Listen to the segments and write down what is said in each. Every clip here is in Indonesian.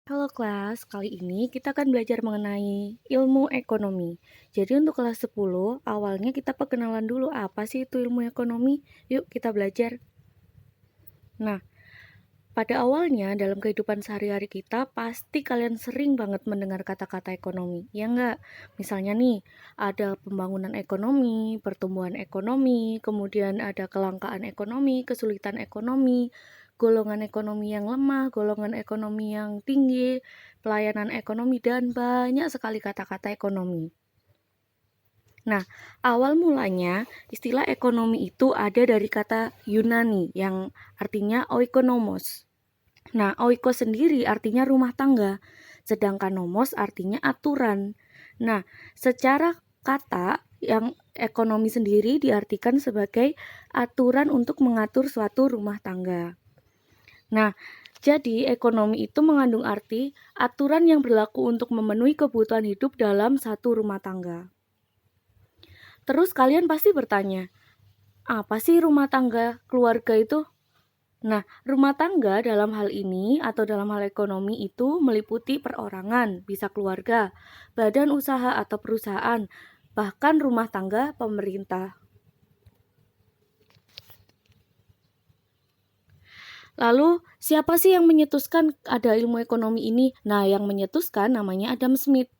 Halo kelas, kali ini kita akan belajar mengenai ilmu ekonomi. Jadi untuk kelas 10, awalnya kita perkenalan dulu apa sih itu ilmu ekonomi. Yuk kita belajar. Nah, pada awalnya dalam kehidupan sehari-hari kita pasti kalian sering banget mendengar kata-kata ekonomi, ya enggak? Misalnya nih, ada pembangunan ekonomi, pertumbuhan ekonomi, kemudian ada kelangkaan ekonomi, kesulitan ekonomi, golongan ekonomi yang lemah, golongan ekonomi yang tinggi, pelayanan ekonomi, dan banyak sekali kata-kata ekonomi. Nah, awal mulanya istilah ekonomi itu ada dari kata Yunani yang artinya oikonomos. Nah, oikos sendiri artinya rumah tangga, sedangkan nomos artinya aturan. Nah, secara kata yang ekonomi sendiri diartikan sebagai aturan untuk mengatur suatu rumah tangga. Nah, jadi ekonomi itu mengandung arti aturan yang berlaku untuk memenuhi kebutuhan hidup dalam satu rumah tangga. Terus kalian pasti bertanya, apa sih rumah tangga keluarga itu? Nah, rumah tangga dalam hal ini atau dalam hal ekonomi itu meliputi perorangan, bisa keluarga, badan usaha atau perusahaan, bahkan rumah tangga pemerintah. Lalu, siapa sih yang menyetuskan ada ilmu ekonomi ini? Nah, yang menyetuskan namanya Adam Smith.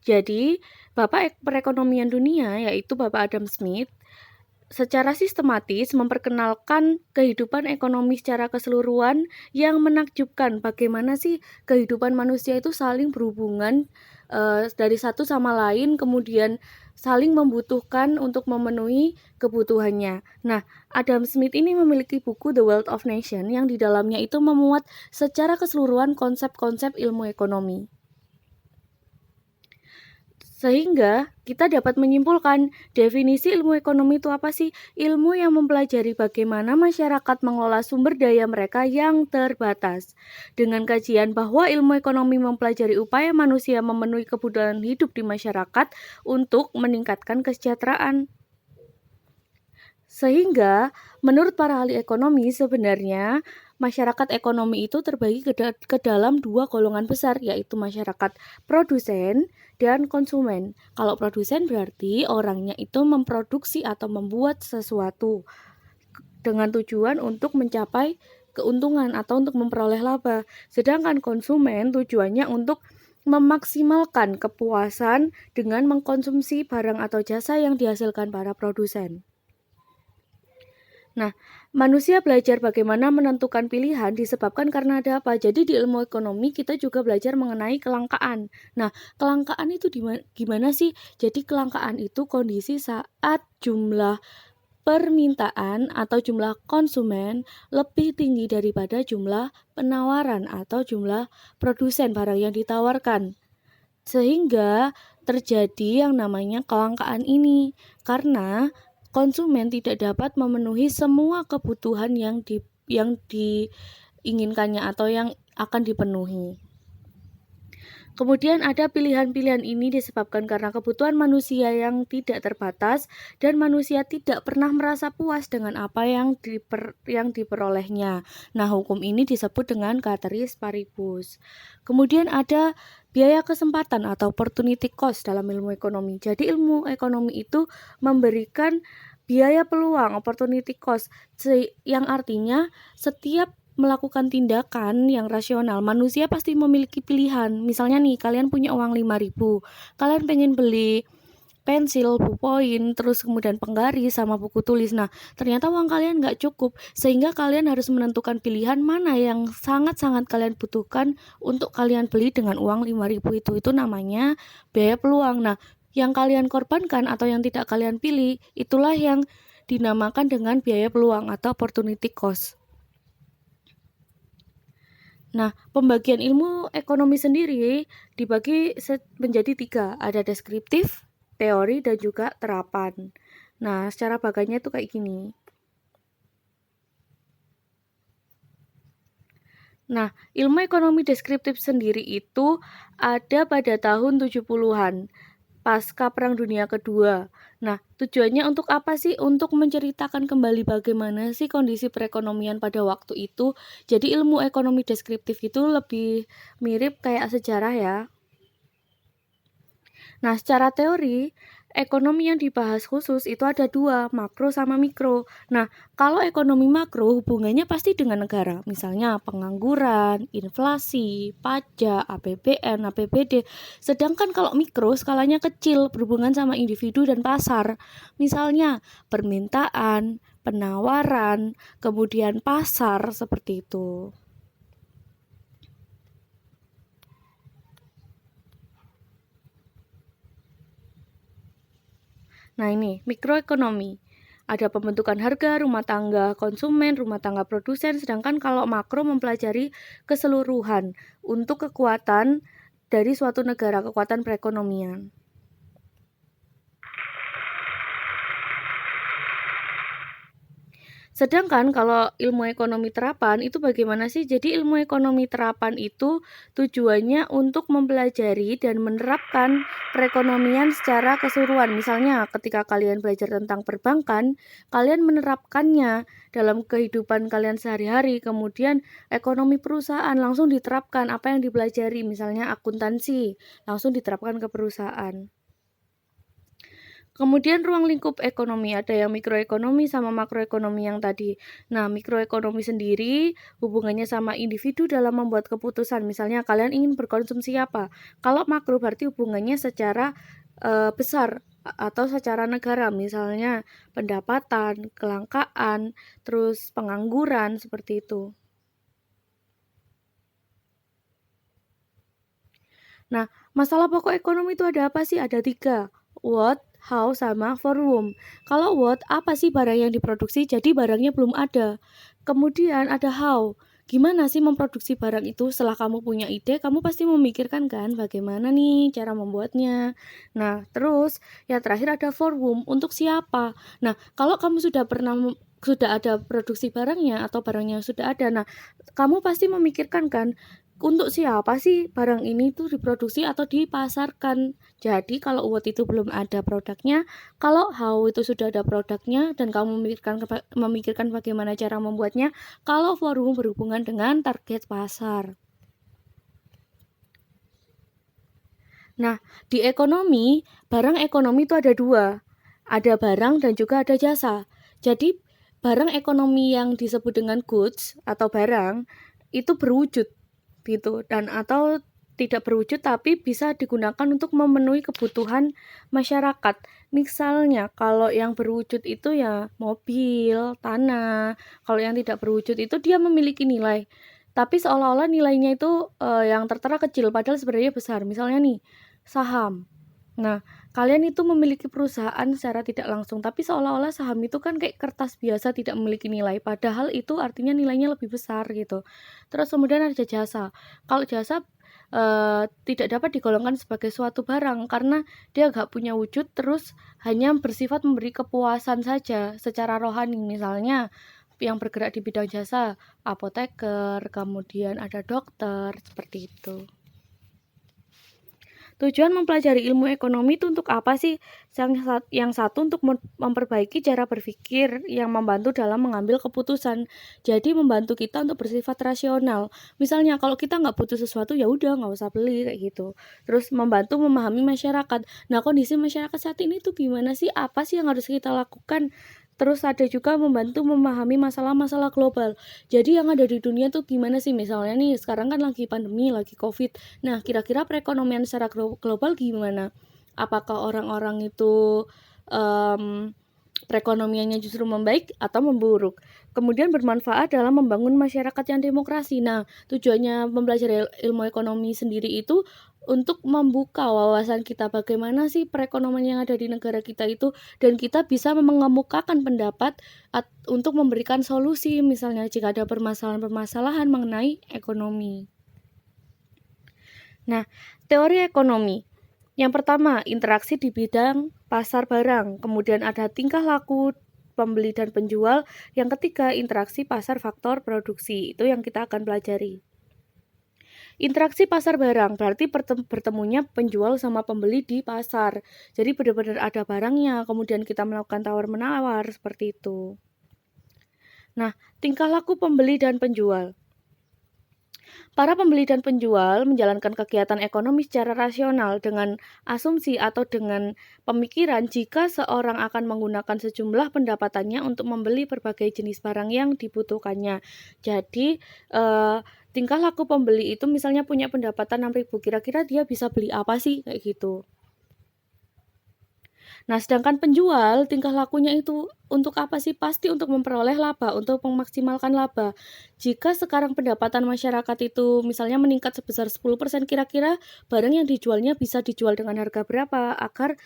Jadi, Bapak Perekonomian Dunia, yaitu Bapak Adam Smith, secara sistematis memperkenalkan kehidupan ekonomi secara keseluruhan yang menakjubkan. Bagaimana sih kehidupan manusia itu saling berhubungan dari satu sama lain, kemudian saling membutuhkan untuk memenuhi kebutuhannya. Nah, Adam Smith ini memiliki buku The Wealth of Nations yang di dalamnya itu memuat secara keseluruhan konsep-konsep ilmu ekonomi. Sehingga kita dapat menyimpulkan definisi ilmu ekonomi itu apa sih? Ilmu yang mempelajari bagaimana masyarakat mengelola sumber daya mereka yang terbatas. Dengan kajian bahwa ilmu ekonomi mempelajari upaya manusia memenuhi kebutuhan hidup di masyarakat untuk meningkatkan kesejahteraan. Sehingga menurut para ahli ekonomi sebenarnya masyarakat ekonomi itu terbagi ke dalam dua golongan besar, yaitu masyarakat produsen dan konsumen. Kalau produsen berarti orangnya itu memproduksi atau membuat sesuatu dengan tujuan untuk mencapai keuntungan atau untuk memperoleh laba. Sedangkan konsumen tujuannya untuk memaksimalkan kepuasan dengan mengkonsumsi barang atau jasa yang dihasilkan para produsen. Nah, manusia belajar bagaimana menentukan pilihan disebabkan karena ada apa? Jadi di ilmu ekonomi kita juga belajar mengenai kelangkaan. Nah, kelangkaan itu gimana sih? Jadi kelangkaan itu kondisi saat jumlah permintaan atau jumlah konsumen lebih tinggi daripada jumlah penawaran atau jumlah produsen barang yang ditawarkan. Sehingga terjadi yang namanya kelangkaan ini karena konsumen tidak dapat memenuhi semua kebutuhan yang diinginkannya atau yang akan dipenuhi. Kemudian ada pilihan-pilihan ini disebabkan karena kebutuhan manusia yang tidak terbatas dan manusia tidak pernah merasa puas dengan apa yang diperolehnya. Nah, hukum ini disebut dengan ceteris paribus. Kemudian ada biaya kesempatan atau opportunity cost dalam ilmu ekonomi. Jadi ilmu ekonomi itu memberikan biaya peluang, opportunity cost, yang artinya setiap melakukan tindakan yang rasional, manusia pasti memiliki pilihan. Misalnya nih, kalian punya uang 5.000, kalian pengen beli pensil, ballpoint, terus kemudian penggaris sama buku tulis. Nah, ternyata uang kalian nggak cukup, sehingga kalian harus menentukan pilihan mana yang sangat-sangat kalian butuhkan untuk kalian beli dengan uang 5.000 itu. Itu namanya biaya peluang. Nah, yang kalian korbankan atau yang tidak kalian pilih, itulah yang dinamakan dengan biaya peluang atau opportunity cost. Nah, pembagian ilmu ekonomi sendiri dibagi menjadi 3, ada deskriptif, teori, dan juga terapan. Nah, secara bagiannya itu kayak gini. Nah, ilmu ekonomi deskriptif sendiri itu ada pada tahun 70-an. pasca Perang Dunia Kedua. Nah, tujuannya untuk apa sih? Untuk menceritakan kembali bagaimana sih kondisi perekonomian pada waktu itu. Jadi ilmu ekonomi deskriptif itu lebih mirip kayak sejarah ya. Nah, secara teori, ekonomi yang dibahas khusus itu ada dua, makro sama mikro. Nah, kalau ekonomi makro hubungannya pasti dengan negara, misalnya pengangguran, inflasi, pajak, APBN, APBD. Sedangkan kalau mikro skalanya kecil, berhubungan sama individu dan pasar. Misalnya permintaan, penawaran, kemudian pasar, seperti itu. Nah ini, mikroekonomi. Ada pembentukan harga, rumah tangga konsumen, rumah tangga produsen, sedangkan kalau makro mempelajari keseluruhan untuk kekuatan dari suatu negara, kekuatan perekonomian. Sedangkan kalau ilmu ekonomi terapan itu bagaimana sih? Jadi ilmu ekonomi terapan itu tujuannya untuk mempelajari dan menerapkan perekonomian secara keseluruhan. Misalnya ketika kalian belajar tentang perbankan, kalian menerapkannya dalam kehidupan kalian sehari-hari. Kemudian ekonomi perusahaan langsung diterapkan apa yang dipelajari. Misalnya akuntansi langsung diterapkan ke perusahaan. Kemudian ruang lingkup ekonomi, ada yang mikroekonomi sama makroekonomi yang tadi. Nah, mikroekonomi sendiri hubungannya sama individu dalam membuat keputusan. Misalnya kalian ingin berkonsumsi apa? Kalau makro berarti hubungannya secara besar atau secara negara, misalnya pendapatan, kelangkaan, terus pengangguran, seperti itu. Nah, masalah pokok ekonomi itu ada apa sih? Ada 3. What, how, sama for whom. Kalau what, apa sih barang yang diproduksi? Jadi barangnya belum ada. Kemudian ada how. Gimana sih memproduksi barang itu? Setelah kamu punya ide, kamu pasti memikirkan kan bagaimana nih cara membuatnya. Nah, terus yang terakhir ada for whom, untuk siapa? Nah, kalau kamu sudah ada produksi barangnya atau barangnya sudah ada, nah kamu pasti memikirkan kan untuk siapa sih barang ini tuh diproduksi atau dipasarkan. Jadi kalau what itu belum ada produknya, kalau how itu sudah ada produknya dan kamu memikirkan bagaimana cara membuatnya, kalau for whom berhubungan dengan target pasar. Nah, di ekonomi, barang ekonomi itu ada 2. Ada barang dan juga ada jasa. Jadi, barang ekonomi yang disebut dengan goods atau barang itu berwujud gitu dan atau tidak berwujud tapi bisa digunakan untuk memenuhi kebutuhan masyarakat. Misalnya kalau yang berwujud itu ya mobil, tanah. Kalau yang tidak berwujud itu dia memiliki nilai. Tapi seolah-olah nilainya itu yang tertera kecil padahal sebenarnya besar. Misalnya nih, saham. Nah, kalian itu memiliki perusahaan secara tidak langsung, tapi seolah-olah saham itu kan kayak kertas biasa tidak memiliki nilai, padahal itu artinya nilainya lebih besar gitu. Terus kemudian ada jasa. Kalau jasa tidak dapat digolongkan sebagai suatu barang karena dia nggak punya wujud, terus hanya bersifat memberi kepuasan saja secara rohani. Misalnya yang bergerak di bidang jasa, apoteker, kemudian ada dokter, seperti itu. Tujuan mempelajari ilmu ekonomi itu untuk apa sih? Yang satu untuk memperbaiki cara berpikir yang membantu dalam mengambil keputusan. Jadi membantu kita untuk bersifat rasional. Misalnya kalau kita nggak butuh sesuatu ya udah nggak usah beli kayak gitu. Terus membantu memahami masyarakat. Nah kondisi masyarakat saat ini tuh gimana sih? Apa sih yang harus kita lakukan? Terus ada juga membantu memahami masalah-masalah global. Jadi yang ada di dunia tuh gimana sih? Misalnya nih, sekarang kan lagi pandemi, lagi COVID. Nah, kira-kira perekonomian secara global gimana? Apakah orang-orang itu perekonomiannya justru membaik atau memburuk? Kemudian bermanfaat dalam membangun masyarakat yang demokrasi. Nah, tujuannya mempelajari ilmu ekonomi sendiri itu untuk membuka wawasan kita bagaimana sih perekonomian yang ada di negara kita itu dan kita bisa mengemukakan pendapat untuk memberikan solusi misalnya jika ada permasalahan-permasalahan mengenai ekonomi. Nah, teori ekonomi. Yang pertama, interaksi di bidang pasar barang. Kemudian ada tingkah laku pembeli dan penjual. Yang ketiga, interaksi pasar faktor produksi. Itu yang kita akan pelajari. Interaksi pasar barang, berarti bertemunya penjual sama pembeli di pasar. Jadi benar-benar ada barangnya, kemudian kita melakukan tawar-menawar, seperti itu. Nah, tingkah laku pembeli dan penjual. Para pembeli dan penjual menjalankan kegiatan ekonomi secara rasional dengan asumsi atau dengan pemikiran jika seorang akan menggunakan sejumlah pendapatannya untuk membeli berbagai jenis barang yang dibutuhkannya. Jadi, tingkah laku pembeli itu misalnya punya pendapatan 6.000, kira-kira dia bisa beli apa sih? Kayak gitu. Nah, sedangkan penjual tingkah lakunya itu untuk apa sih? Pasti untuk memperoleh laba, untuk memaksimalkan laba. Jika sekarang pendapatan masyarakat itu misalnya meningkat sebesar 10%, kira-kira barang yang dijualnya bisa dijual dengan harga berapa agar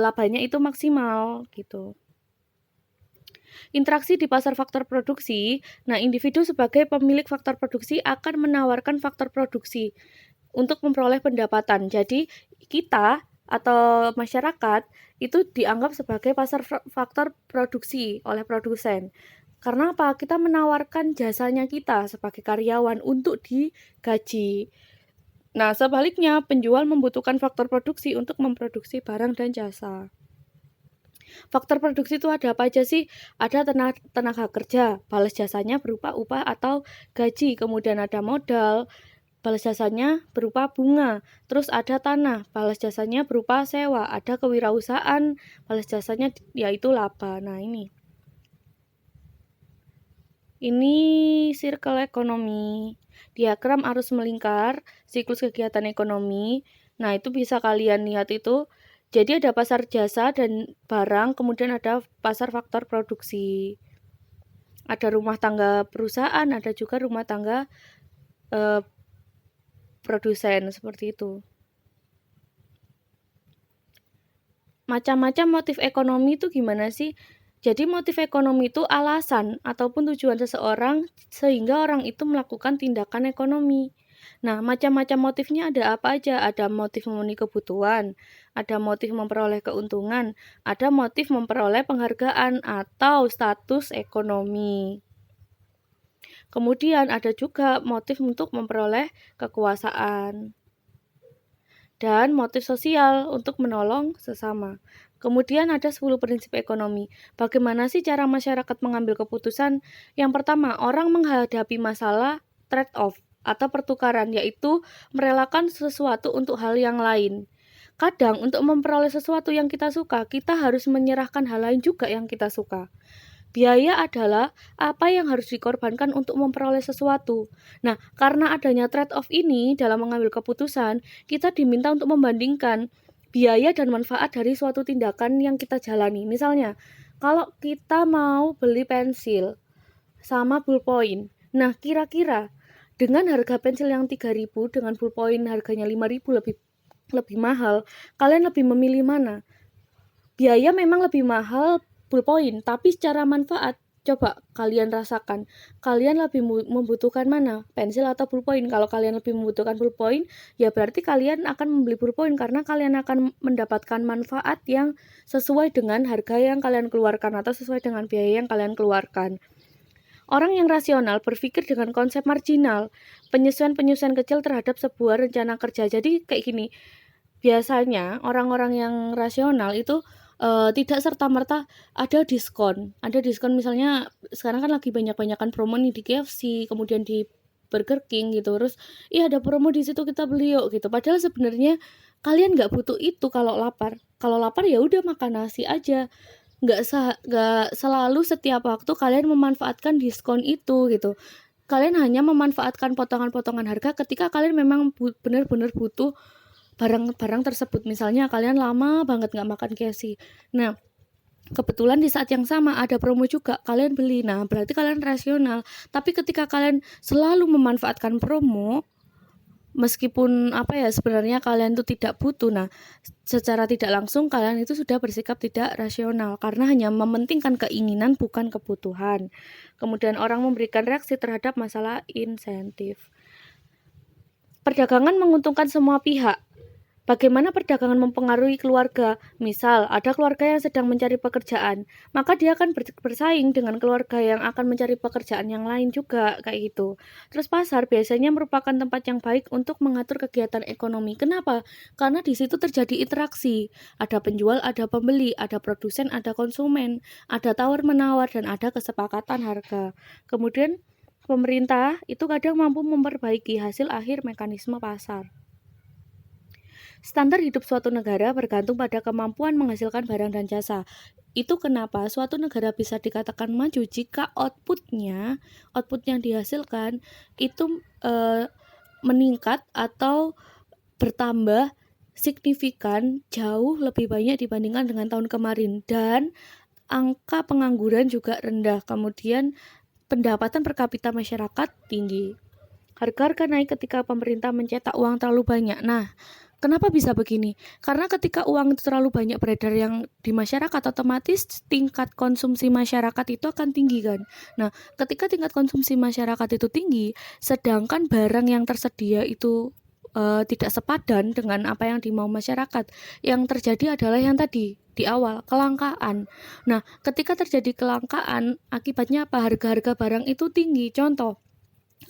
labanya itu maksimal gitu. Interaksi di pasar faktor produksi. Nah, individu sebagai pemilik faktor produksi akan menawarkan faktor produksi untuk memperoleh pendapatan. Jadi, kita atau masyarakat itu dianggap sebagai pasar faktor produksi oleh produsen. Karena apa? Kita menawarkan jasanya kita sebagai karyawan untuk digaji. Nah, sebaliknya penjual membutuhkan faktor produksi untuk memproduksi barang dan jasa. Faktor produksi itu ada apa aja sih? Ada tenaga kerja, balas jasanya berupa upah atau gaji, kemudian ada modal, balas jasanya berupa bunga, terus ada tanah, balas jasanya berupa sewa, ada kewirausahaan, balas jasanya yaitu laba. Nah, ini circle ekonomi, diagram arus melingkar, siklus kegiatan ekonomi. Nah, itu bisa kalian lihat itu. Jadi ada pasar jasa dan barang, kemudian ada pasar faktor produksi. Ada rumah tangga perusahaan, ada juga rumah tangga produsen, seperti itu. Macam-macam motif ekonomi itu gimana sih? Jadi motif ekonomi itu alasan ataupun tujuan seseorang sehingga orang itu melakukan tindakan ekonomi. Nah, macam-macam motifnya ada apa aja? Ada motif memenuhi kebutuhan, ada motif memperoleh keuntungan, ada motif memperoleh penghargaan atau status ekonomi. Kemudian ada juga motif untuk memperoleh kekuasaan. Dan motif sosial untuk menolong sesama. Kemudian ada 10 prinsip ekonomi. Bagaimana sih cara masyarakat mengambil keputusan? Yang pertama, orang menghadapi masalah trade-off atau pertukaran, yaitu merelakan sesuatu untuk hal yang lain. Kadang untuk memperoleh sesuatu yang kita suka, kita harus menyerahkan hal lain juga yang kita suka. Biaya adalah apa yang harus dikorbankan untuk memperoleh sesuatu. Nah, karena adanya trade-off ini dalam mengambil keputusan, kita diminta untuk membandingkan biaya dan manfaat dari suatu tindakan yang kita jalani. Misalnya, kalau kita mau beli pensil sama ballpoint, nah kira-kira dengan harga pensil yang 3.000 dengan ballpoint harganya 5.000 lebih mahal, kalian lebih memilih mana? Biaya memang lebih mahal ballpoint, tapi secara manfaat, coba kalian rasakan, kalian lebih membutuhkan mana? Pensil atau ballpoint? Kalau kalian lebih membutuhkan ballpoint, ya berarti kalian akan membeli ballpoint karena kalian akan mendapatkan manfaat yang sesuai dengan harga yang kalian keluarkan atau sesuai dengan biaya yang kalian keluarkan. Orang yang rasional berpikir dengan konsep marginal, penyesuaian-penyesuaian kecil terhadap sebuah rencana kerja. Jadi kayak gini, biasanya orang-orang yang rasional itu tidak serta-merta ada diskon misalnya sekarang kan lagi banyak-banyakan promo nih di KFC, kemudian di Burger King gitu, terus ada promo di situ kita beli yuk gitu. Padahal sebenarnya kalian nggak butuh itu kalau lapar. Kalau lapar ya udah makan nasi aja. Nggak selalu setiap waktu kalian memanfaatkan diskon itu gitu. Kalian hanya memanfaatkan potongan-potongan harga ketika kalian memang benar-benar butuh barang-barang tersebut. Misalnya kalian lama banget nggak makan KFC. Nah, kebetulan di saat yang sama ada promo juga, kalian beli. Nah, berarti kalian rasional. Tapi ketika kalian selalu memanfaatkan promo, meskipun sebenarnya kalian itu tidak butuh, nah secara tidak langsung kalian itu sudah bersikap tidak rasional karena hanya mementingkan keinginan bukan kebutuhan. Kemudian orang memberikan reaksi terhadap masalah insentif. Perdagangan menguntungkan semua pihak. Bagaimana perdagangan mempengaruhi keluarga? Misal, ada keluarga yang sedang mencari pekerjaan, maka dia akan bersaing dengan keluarga yang akan mencari pekerjaan yang lain juga, kayak gitu. Terus pasar biasanya merupakan tempat yang baik untuk mengatur kegiatan ekonomi. Kenapa? Karena di situ terjadi interaksi. Ada penjual, ada pembeli, ada produsen, ada konsumen, ada tawar-menawar, dan ada kesepakatan harga. Kemudian, pemerintah itu kadang mampu memperbaiki hasil akhir mekanisme pasar. Standar hidup suatu negara bergantung pada kemampuan menghasilkan barang dan jasa. Itu kenapa suatu negara bisa dikatakan maju jika output yang dihasilkan itu meningkat atau bertambah signifikan jauh lebih banyak dibandingkan dengan tahun kemarin, dan angka pengangguran juga rendah. Kemudian pendapatan per kapita masyarakat tinggi. Harga-harga naik ketika pemerintah mencetak uang terlalu banyak. Nah, kenapa bisa begini? Karena ketika uang itu terlalu banyak beredar yang di masyarakat, otomatis tingkat konsumsi masyarakat itu akan tinggi kan. Nah, ketika tingkat konsumsi masyarakat itu tinggi, sedangkan barang yang tersedia itu tidak sepadan dengan apa yang dimau masyarakat, yang terjadi adalah yang tadi di awal, kelangkaan. Nah, ketika terjadi kelangkaan, akibatnya apa? Harga-harga barang itu tinggi. Contoh,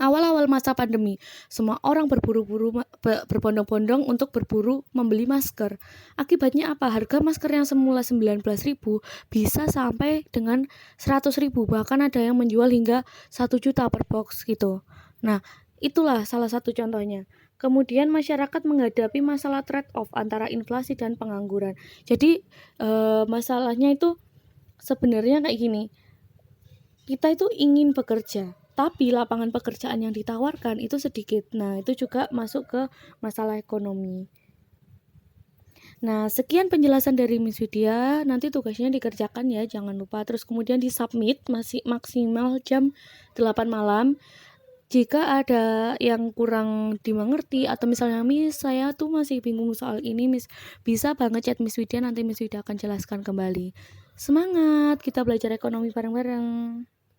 awal-awal masa pandemi, semua orang berbondong-bondong untuk berburu membeli masker. Akibatnya apa? Harga masker yang semula 19.000 bisa sampai dengan 100.000, bahkan ada yang menjual hingga 1 juta per box gitu. Nah, itulah salah satu contohnya. Kemudian masyarakat menghadapi masalah trade-off antara inflasi dan pengangguran. Jadi masalahnya itu sebenarnya kayak gini. Kita itu ingin bekerja, tapi lapangan pekerjaan yang ditawarkan itu sedikit. Nah, itu juga masuk ke masalah ekonomi. Nah, sekian penjelasan dari Miss Widya. Nanti tugasnya dikerjakan ya, jangan lupa. Terus kemudian disubmit masih maksimal jam 8 malam. Jika ada yang kurang dimengerti atau misalnya Miss, saya tuh masih bingung soal ini, Miss, bisa banget chat Miss Widya, nanti Miss Widya akan jelaskan kembali. Semangat, kita belajar ekonomi bareng-bareng.